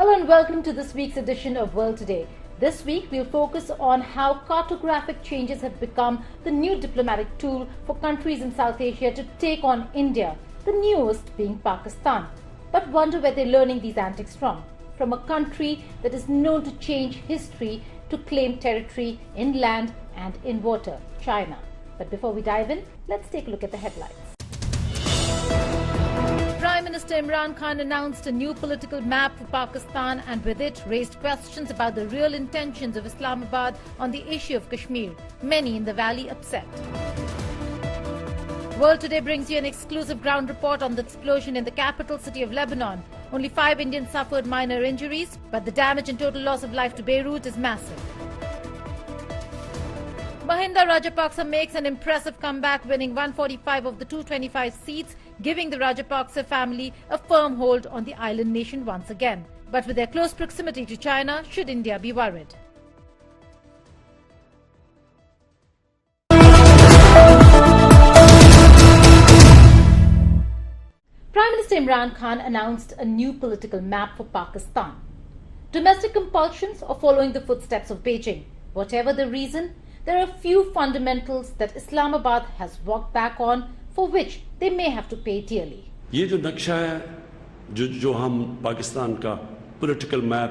Hello and welcome to this week's edition of World Today. This week we'll focus on how cartographic changes have become the new diplomatic tool for countries in South Asia to take on India, the newest being Pakistan. But wonder where they're learning these antics from. From a country that is known to change history to claim territory in land and in water, China. But before we dive in, let's take a look at the headlines. Prime Minister Imran Khan announced a new political map for Pakistan and with it raised questions about the real intentions of Islamabad on the issue of Kashmir. Many in the valley upset. World Today brings you an exclusive ground report on the explosion in the capital city of Lebanon. Only 5 Indians suffered minor injuries, but the damage and total loss of life to Beirut is massive. Mahinda Rajapaksa makes an impressive comeback, winning 145 of the 225 seats, giving the Rajapaksa family a firm hold on the island nation once again. But with their close proximity to China, should India be worried? Prime Minister Imran Khan announced a new political map for Pakistan. Domestic compulsions or following the footsteps of Beijing? Whatever the reason, there are a few fundamentals that Islamabad has walked back on, for which they may have to pay dearly. ये जो नक्शा है जो हम पाकिस्तान का political map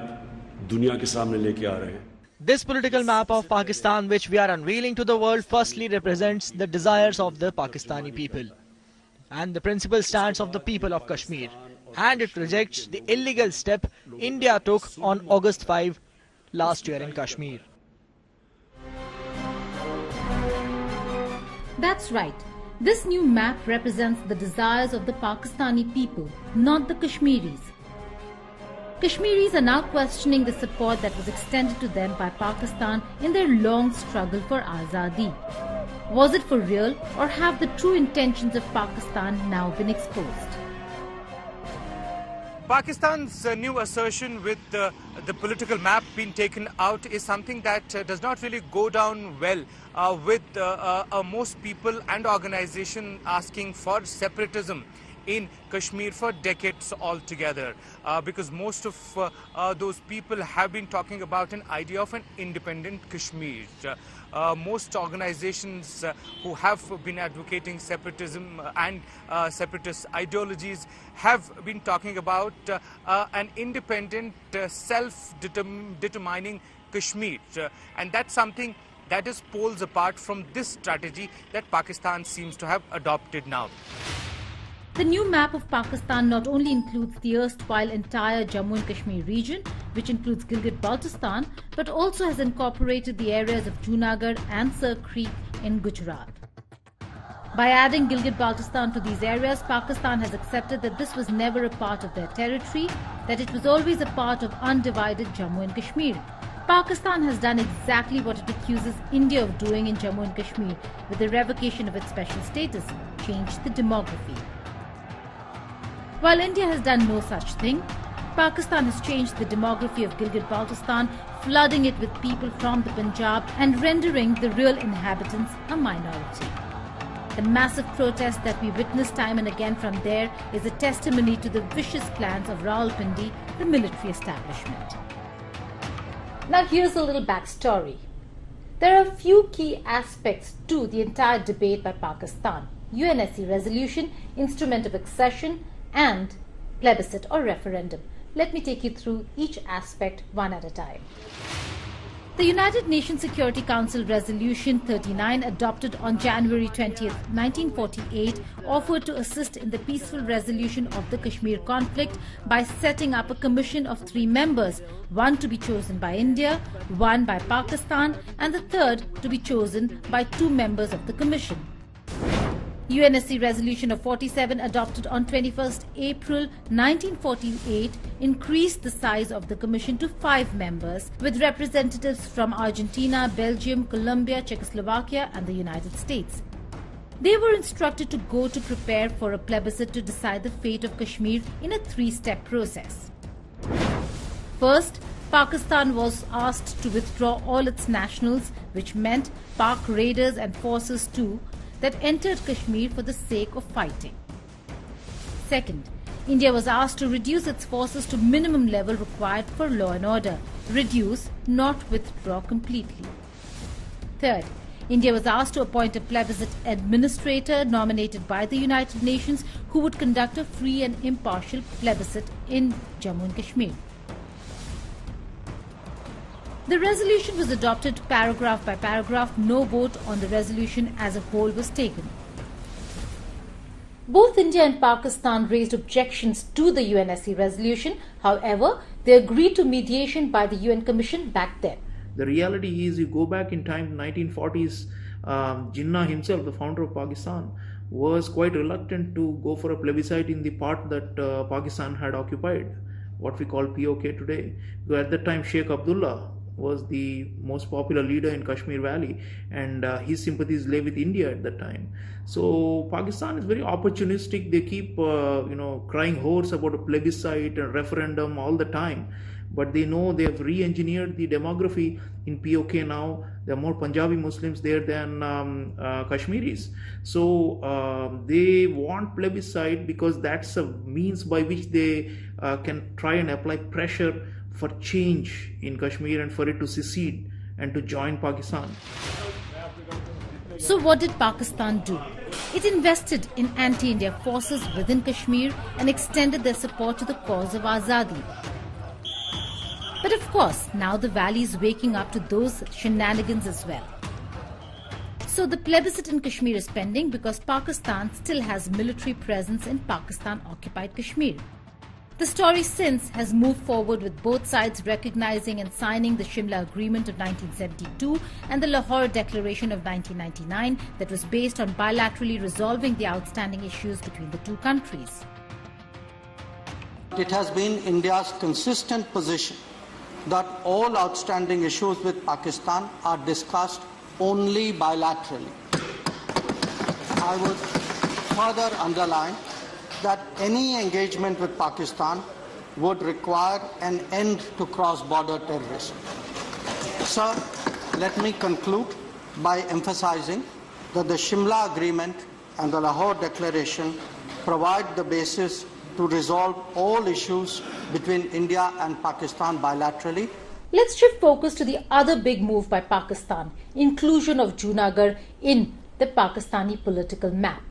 दुनिया के सामने लेके आ रहे हैं. This political map of Pakistan which we are unveiling to the world firstly represents the desires of the Pakistani people and the principal stance of the people of Kashmir, and it rejects the illegal step India took on August 5 last year in Kashmir. That's right. This new map represents the desires of the Pakistani people, not the Kashmiris. Kashmiris are now questioning the support that was extended to them by Pakistan in their long struggle for Azadi. Was it for real, or have the true intentions of Pakistan now been exposed? Pakistan's new assertion with the political map being taken out is something that does not really go down well with most people and organizations asking for separatism in Kashmir for decades altogether, because most of those people have been talking about an idea of an independent Kashmir. Most organizations who have been advocating separatism and separatist ideologies have been talking about an independent, self-determining Kashmir, and that's something that is poles apart from this strategy that Pakistan seems to have adopted now. The new map of Pakistan not only includes the erstwhile entire Jammu and Kashmir region, which includes Gilgit-Baltistan, but also has incorporated the areas of Junagadh and Sir Creek in Gujarat. By adding Gilgit-Baltistan to these areas, Pakistan has accepted that this was never a part of their territory, that it was always a part of undivided Jammu and Kashmir. Pakistan has done exactly what it accuses India of doing in Jammu and Kashmir with the revocation of its special status, changed the demography. While India has done no such thing, Pakistan has changed the demography of Gilgit-Baltistan, flooding it with people from the Punjab and rendering the real inhabitants a minority. The massive protest that we witness time and again from there is a testimony to the vicious plans of Rawalpindi, the military establishment. Now here's a little backstory. There are a few key aspects to the entire debate by Pakistan: UNSC resolution, instrument of accession, and plebiscite or referendum. Let me take you through each aspect one at a time. The United Nations Security Council Resolution 39, adopted on January 20th, 1948, offered to assist in the peaceful resolution of the Kashmir conflict by setting up a commission of 3 members, one to be chosen by India, one by Pakistan, and the third to be chosen by 2 members of the commission. UNSC Resolution of 47, adopted on 21st April 1948, increased the size of the commission to 5 members, with representatives from Argentina, Belgium, Colombia, Czechoslovakia and the United States. They were instructed to go to prepare for a plebiscite to decide the fate of Kashmir in a 3-step process. First, Pakistan was asked to withdraw all its nationals, which meant Pak raiders and forces too, that entered Kashmir for the sake of fighting. Second, India was asked to reduce its forces to minimum level required for law and order. Reduce, not withdraw completely. Third, India was asked to appoint a plebiscite administrator nominated by the United Nations who would conduct a free and impartial plebiscite in Jammu and Kashmir. The resolution was adopted paragraph by paragraph. No vote on the resolution as a whole was taken. Both India and Pakistan raised objections to the UNSC resolution. However, they agreed to mediation by the UN Commission back then. The reality is, you go back in time, 1940s, Jinnah himself, the founder of Pakistan, was quite reluctant to go for a plebiscite in the part that Pakistan had occupied, what we call POK today. Because at that time, Sheikh Abdullah was the most popular leader in Kashmir Valley, and his sympathies lay with India at that time. So Pakistan is very opportunistic. They keep crying hoarse about a plebiscite and referendum all the time, but they know they have re-engineered the demography in POK now. There are more Punjabi Muslims there than Kashmiris. So they want plebiscite because that's a means by which they can try and apply pressure for change in Kashmir and for it to secede and to join Pakistan. So what did Pakistan do? It invested in anti-India forces within Kashmir and extended their support to the cause of Azadi. But of course, now the valley is waking up to those shenanigans as well. So the plebiscite in Kashmir is pending because Pakistan still has military presence in Pakistan-occupied Kashmir. The story since has moved forward with both sides recognizing and signing the Shimla Agreement of 1972 and the Lahore Declaration of 1999 that was based on bilaterally resolving the outstanding issues between the two countries. It has been India's consistent position that all outstanding issues with Pakistan are discussed only bilaterally. I would further underline that any engagement with Pakistan would require an end to cross-border terrorism. Sir, let me conclude by emphasizing that the Shimla Agreement and the Lahore Declaration provide the basis to resolve all issues between India and Pakistan bilaterally. Let's shift focus to the other big move by Pakistan, inclusion of Junagadh in the Pakistani political map.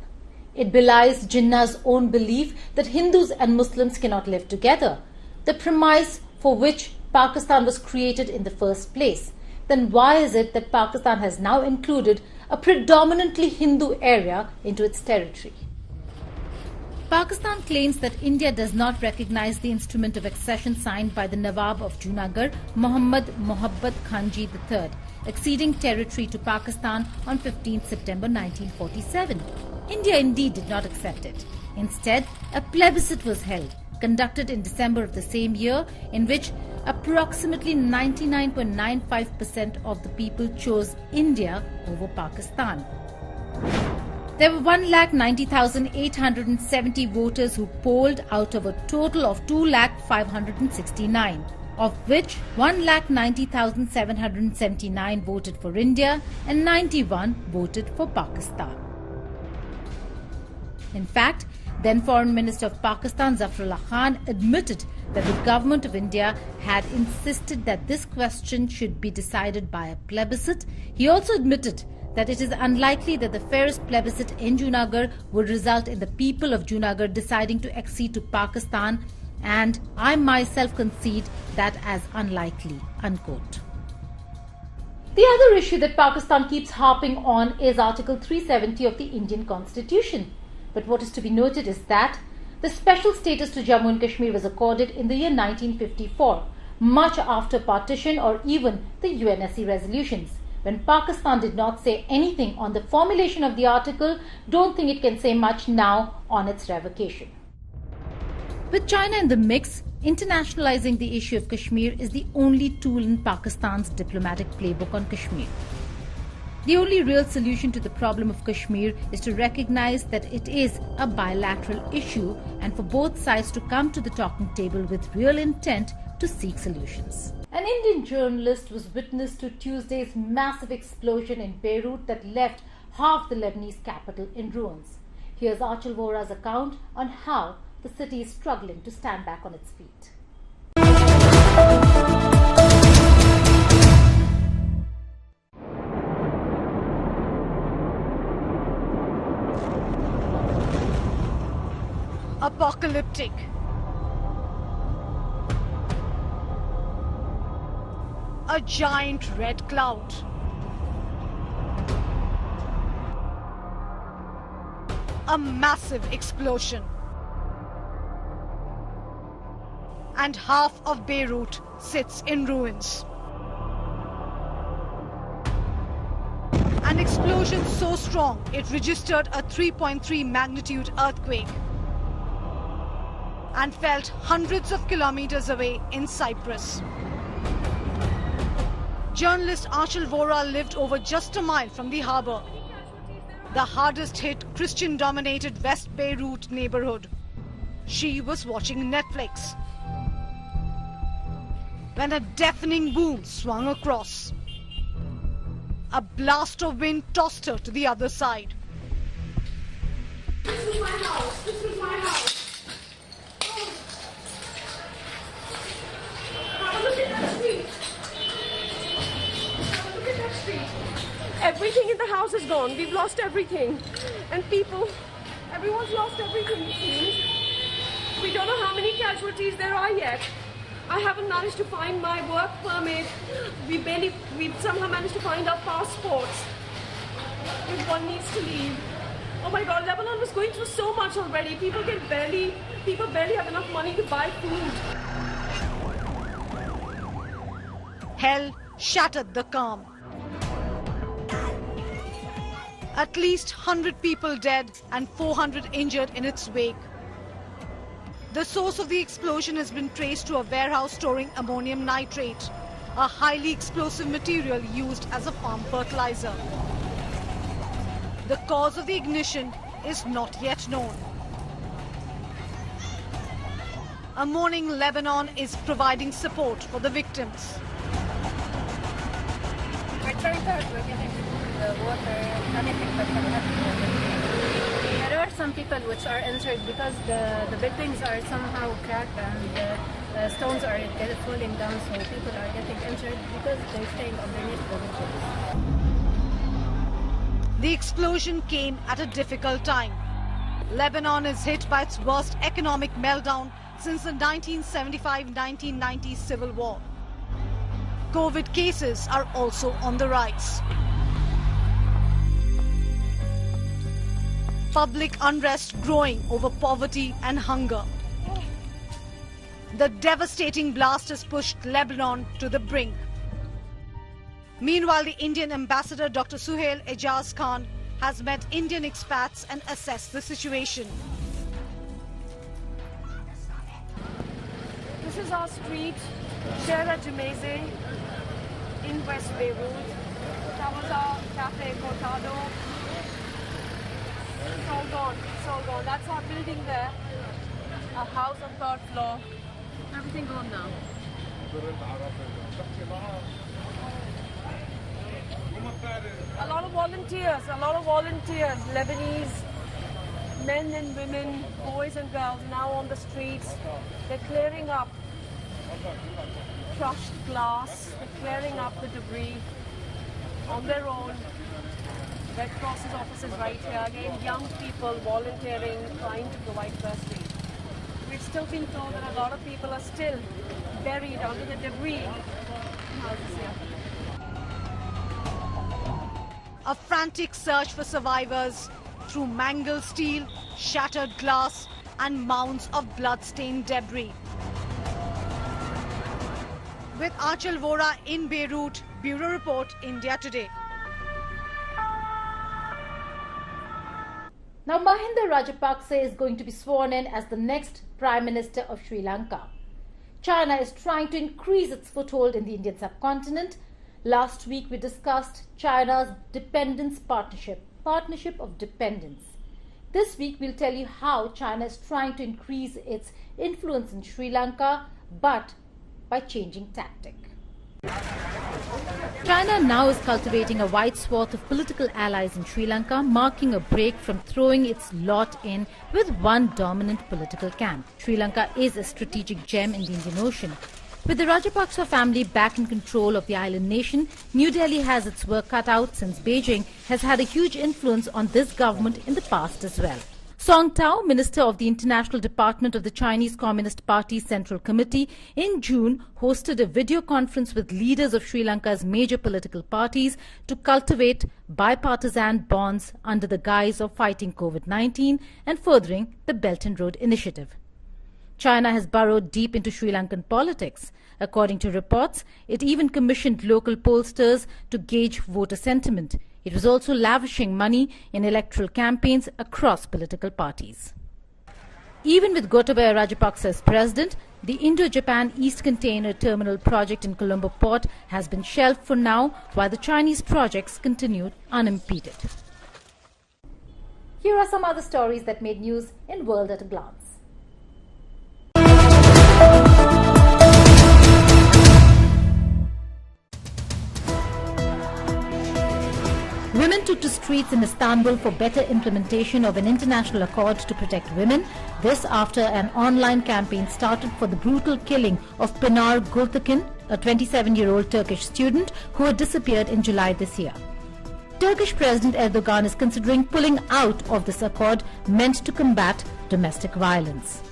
It belies Jinnah's own belief that Hindus and Muslims cannot live together, the premise for which Pakistan was created in the first place. Then why is it that Pakistan has now included a predominantly Hindu area into its territory? Pakistan claims that India does not recognize the instrument of accession signed by the Nawab of Junagadh, Muhammad Mohabbat Khanji III, acceding territory to Pakistan on 15 September 1947. India indeed did not accept it. Instead, a plebiscite was held, conducted in December of the same year, in which approximately 99.95% of the people chose India over Pakistan. There were 1,90,870 voters who polled out of a total of 2,569, of which 1,90,779 voted for India and 91 voted for Pakistan. In fact, then Foreign Minister of Pakistan Zafrullah Khan admitted that the government of India had insisted that this question should be decided by a plebiscite. He also admitted that it is unlikely that the fairest plebiscite in Junagadh would result in the people of Junagadh deciding to accede to Pakistan, and I myself concede that as unlikely, unquote. The other issue that Pakistan keeps harping on is Article 370 of the Indian Constitution. But what is to be noted is that the special status to Jammu and Kashmir was accorded in the year 1954, much after partition or even the UNSC resolutions. When Pakistan did not say anything on the formulation of the article, don't think it can say much now on its revocation. With China in the mix, internationalizing the issue of Kashmir is the only tool in Pakistan's diplomatic playbook on Kashmir. The only real solution to the problem of Kashmir is to recognize that it is a bilateral issue and for both sides to come to the talking table with real intent to seek solutions. An Indian journalist was witness to Tuesday's massive explosion in Beirut that left half the Lebanese capital in ruins. Here's Achal Vora's account on how the city is struggling to stand back on its feet. Apocalyptic. A giant red cloud. A massive explosion. And half of Beirut sits in ruins. An explosion so strong it registered a 3.3 magnitude earthquake and felt hundreds of kilometers away in Cyprus. Journalist Achal Vora lived over just a mile from the harbour, the hardest hit Christian-dominated West Beirut neighbourhood. She was watching Netflix when a deafening boom swung across. A blast of wind tossed her to the other side. This is my house. This is my house. Have a look at that street. Have a look at that street. Everything in the house is gone. We've lost everything. And everyone's lost everything, it seems. We don't know how many casualties there are yet. I haven't managed to find my work permit. We somehow managed to find our passports. If one needs to leave. Oh my God, Lebanon was going through so much already. People barely have enough money to buy food. Hell shattered the calm. At least 100 people dead and 400 injured in its wake. The source of the explosion has been traced to a warehouse storing ammonium nitrate, a highly explosive material used as a farm fertilizer. The cause of the ignition is not yet known. A mourning Lebanon is providing support for the victims. We're trying to get the water, anything but there are some people which are injured because the buildings are somehow cracked and the stones are falling down, so people are getting injured because they're staying underneath the buildings. The explosion came at a difficult time. Lebanon is hit by its worst economic meltdown since the 1975-1990 civil war. COVID cases are also on the rise. Public unrest growing over poverty and hunger. The devastating blast has pushed Lebanon to the brink. Meanwhile, the Indian ambassador Dr. Suhail Ejaz Khan has met Indian expats and assessed the situation. This is our street, Shara Jumeze, in West Beirut. That was our cafe, Cortado. It's all gone, it's all gone. That's our building there. Our house on third floor. Everything gone now. A lot of volunteers, Lebanese men and women, boys and girls now on the streets. They're clearing up crushed glass, they're clearing up the debris on their own. Red Cross's offices right here. Again, young people volunteering, trying to provide first aid. We've still been told that a lot of people are still buried under the debris. Houses here. A frantic search for survivors through mangled steel, shattered glass and mounds of blood-stained debris. With Achal Vora in Beirut, Bureau Report, India Today. Now, Mahinda Rajapaksa is going to be sworn in as the next Prime Minister of Sri Lanka. China is trying to increase its foothold in the Indian subcontinent. Last week, we discussed China's dependence partnership of dependence. This week, we'll tell you how China is trying to increase its influence in Sri Lanka, but by changing tactic. China now is cultivating a wide swath of political allies in Sri Lanka, marking a break from throwing its lot in with one dominant political camp. Sri Lanka is a strategic gem in the Indian Ocean. With the Rajapaksa family back in control of the island nation, New Delhi has its work cut out since Beijing has had a huge influence on this government in the past as well. Song Tao, Minister of the International Department of the Chinese Communist Party's Central Committee, in June hosted a video conference with leaders of Sri Lanka's major political parties to cultivate bipartisan bonds under the guise of fighting COVID-19 and furthering the Belt and Road Initiative. China has burrowed deep into Sri Lankan politics. According to reports, it even commissioned local pollsters to gauge voter sentiment. It was also lavishing money in electoral campaigns across political parties. Even with Gotabaya Rajapaksa as president, the Indo-Japan East Container Terminal project in Colombo Port has been shelved for now, while the Chinese projects continued unimpeded. Here are some other stories that made news in World at a Glance. Women took to streets in Istanbul for better implementation of an international accord to protect women. This after an online campaign started for the brutal killing of Pinar Gultekin, a 27-year-old Turkish student who had disappeared in July this year. Turkish President Erdogan is considering pulling out of this accord meant to combat domestic violence.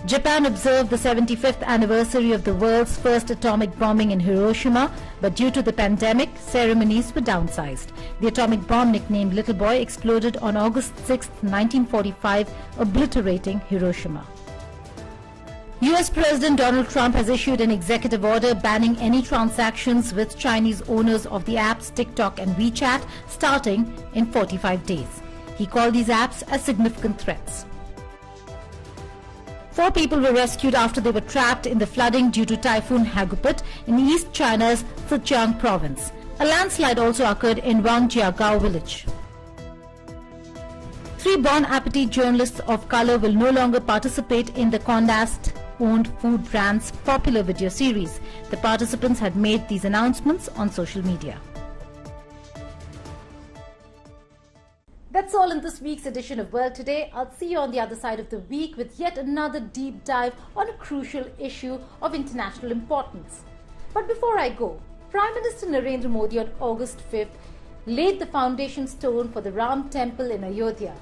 Japan observed the 75th anniversary of the world's first atomic bombing in Hiroshima, but due to the pandemic, ceremonies were downsized. The atomic bomb, nicknamed Little Boy, exploded on August 6, 1945, obliterating Hiroshima. US President Donald Trump has issued an executive order banning any transactions with Chinese owners of the apps TikTok and WeChat starting in 45 days. He called these apps as significant threats. 4 people were rescued after they were trapped in the flooding due to Typhoon Hagupit in East China's Zhejiang province. A landslide also occurred in Wangjiagao village. 3 Bon Appetit journalists of color will no longer participate in the Condé Nast-owned food brand's popular video series. The participants had made these announcements on social media. That's all in this week's edition of World Today. I'll see you on the other side of the week with yet another deep dive on a crucial issue of international importance. But before I go, Prime Minister Narendra Modi on August 5th laid the foundation stone for the Ram Temple in Ayodhya.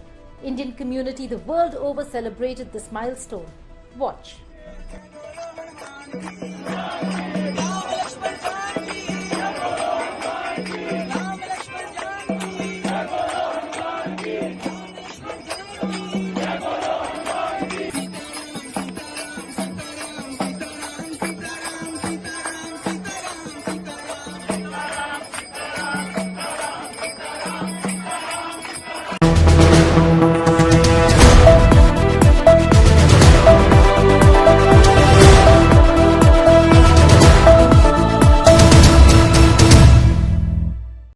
Indian community the world over celebrated this milestone. Watch.